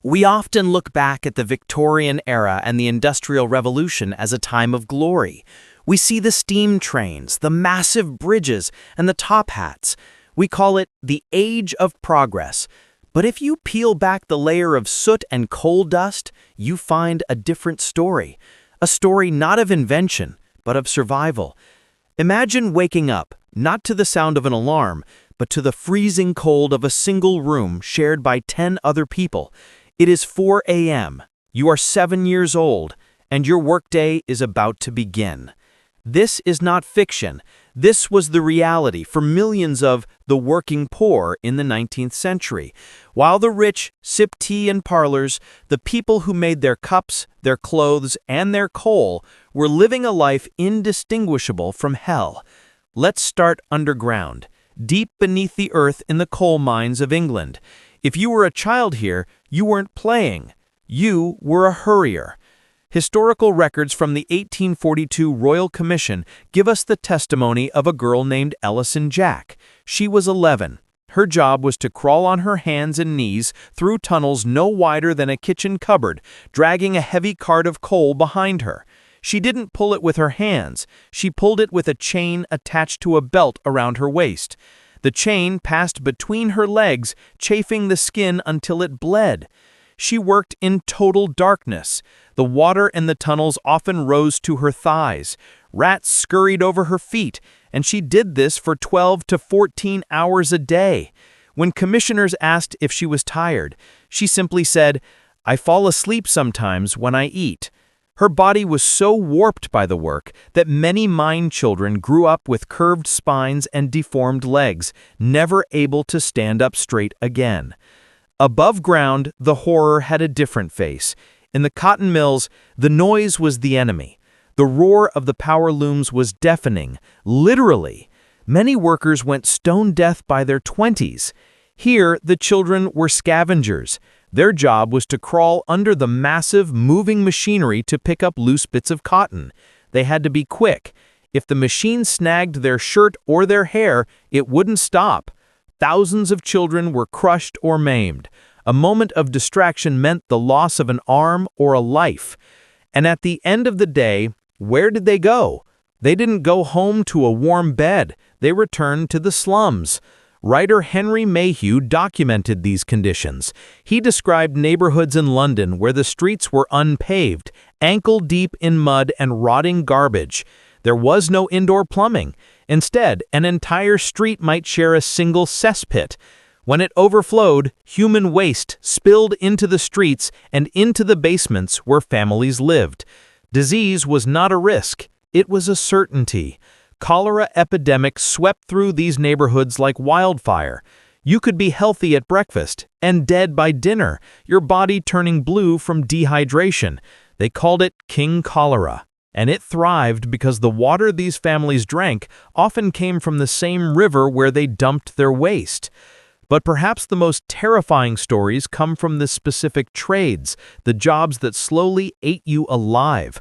We often look back at the Victorian era and the Industrial Revolution as a time of glory. We see the steam trains, the massive bridges, and the top hats. We call it the Age of Progress. But if you peel back the layer of soot and coal dust, you find a different story. A story not of invention, but of survival. Imagine waking up, not to the sound of an alarm, but to the freezing cold of a single room shared by 10 other people. It is 4 a.m. You are 7 years old, and your workday is about to begin. This is not fiction. This was the reality for millions of the working poor in the 19th century. While the rich sipped tea in parlors, the people who made their cups, their clothes, and their coal were living a life indistinguishable from hell. Let's start underground, deep beneath the earth in the coal mines of England. If you were a child here, you weren't playing. You were a hurrier. Historical records from the 1842 Royal Commission give us the testimony of a girl named Ellison Jack. She was 11. Her job was to crawl on her hands and knees through tunnels no wider than a kitchen cupboard, dragging a heavy cart of coal behind her. She didn't pull it with her hands. She pulled it with a chain attached to a belt around her waist. The chain passed between her legs, chafing the skin until it bled. She worked in total darkness. The water in the tunnels often rose to her thighs. Rats scurried over her feet, and she did this for 12 to 14 hours a day. When commissioners asked if she was tired, she simply said, "I fall asleep sometimes when I eat." Her body was so warped by the work that many mine children grew up with curved spines and deformed legs, never able to stand up straight again. Above ground, the horror had a different face. In the cotton mills, the noise was the enemy. The roar of the power looms was deafening, literally. Many workers went stone deaf by their 20s. Here, the children were scavengers. Their job was to crawl under the massive, moving machinery to pick up loose bits of cotton. They had to be quick. If the machine snagged their shirt or their hair, it wouldn't stop. Thousands of children were crushed or maimed. A moment of distraction meant the loss of an arm or a life. And at the end of the day, where did they go? They didn't go home to a warm bed. They returned to the slums. Writer Henry Mayhew documented these conditions. He described neighborhoods in London where the streets were unpaved, ankle-deep in mud and rotting garbage. There was no indoor plumbing. Instead, an entire street might share a single cesspit. When it overflowed, human waste spilled into the streets and into the basements where families lived. Disease was not a risk. It was a certainty. Cholera epidemics swept through these neighborhoods like wildfire. You could be healthy at breakfast and dead by dinner, your body turning blue from dehydration. They called it King Cholera. And it thrived because the water these families drank often came from the same river where they dumped their waste. But perhaps the most terrifying stories come from the specific trades, the jobs that slowly ate you alive.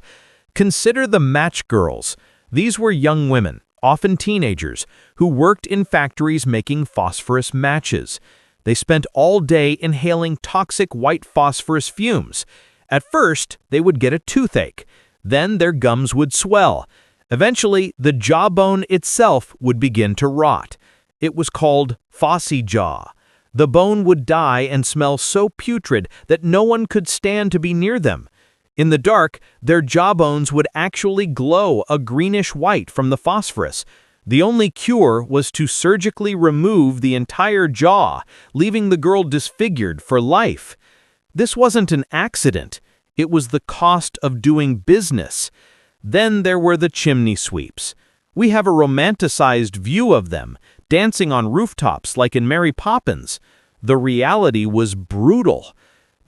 Consider the match girls. These were young women, often teenagers, who worked in factories making phosphorus matches. They spent all day inhaling toxic white phosphorus fumes. At first, they would get a toothache. Then their gums would swell. Eventually, the jawbone itself would begin to rot. It was called phossy jaw. The bone would die and smell so putrid that no one could stand to be near them. In the dark, their jawbones would actually glow a greenish white from the phosphorus. The only cure was to surgically remove the entire jaw, leaving the girl disfigured for life. This wasn't an accident. It was the cost of doing business. Then there were the chimney sweeps. We have a romanticized view of them, dancing on rooftops like in Mary Poppins. The reality was brutal.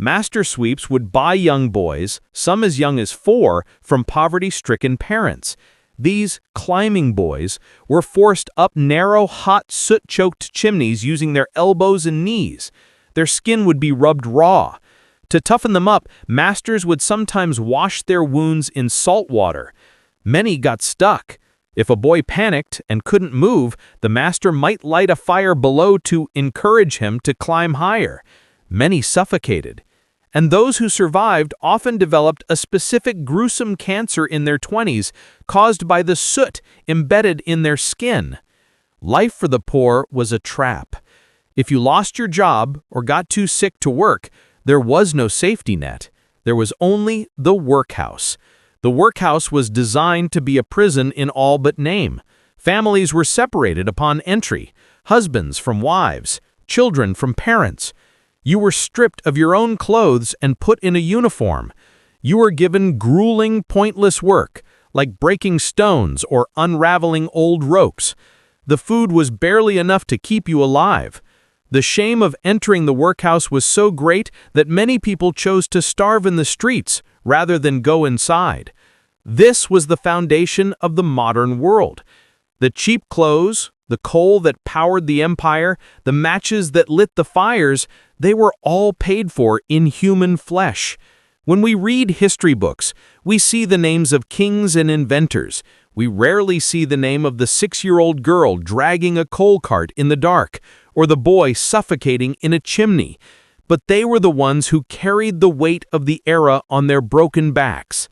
Master sweeps would buy young boys, some as young as 4, from poverty-stricken parents. These climbing boys were forced up narrow, hot, soot-choked chimneys using their elbows and knees. Their skin would be rubbed raw. To toughen them up, masters would sometimes wash their wounds in salt water. Many got stuck. If a boy panicked and couldn't move, the master might light a fire below to encourage him to climb higher. Many suffocated. And those who survived often developed a specific gruesome cancer in their 20s caused by the soot embedded in their skin. Life for the poor was a trap. If you lost your job or got too sick to work, there was no safety net. There was only the workhouse. The workhouse was designed to be a prison in all but name. Families were separated upon entry, husbands from wives, children from parents. You were stripped of your own clothes and put in a uniform. You were given grueling, pointless work, like breaking stones or unraveling old ropes. The food was barely enough to keep you alive. The shame of entering the workhouse was so great that many people chose to starve in the streets rather than go inside. This was the foundation of the modern world. The cheap clothes, the coal that powered the empire, the matches that lit the fires, they were all paid for in human flesh. When we read history books, we see the names of kings and inventors. We rarely see the name of the 6-year-old girl dragging a coal cart in the dark, or the boy suffocating in a chimney. But they were the ones who carried the weight of the era on their broken backs.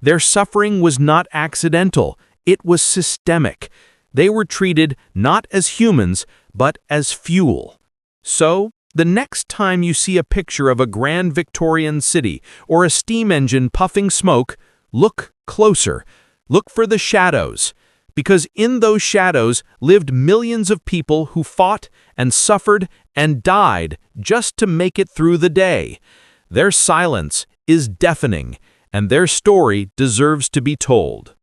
Their suffering was not accidental, it was systemic. They were treated not as humans, but as fuel. So, the next time you see a picture of a grand Victorian city or a steam engine puffing smoke, look closer. Look for the shadows, because in those shadows lived millions of people who fought and suffered and died just to make it through the day. Their silence is deafening, and their story deserves to be told.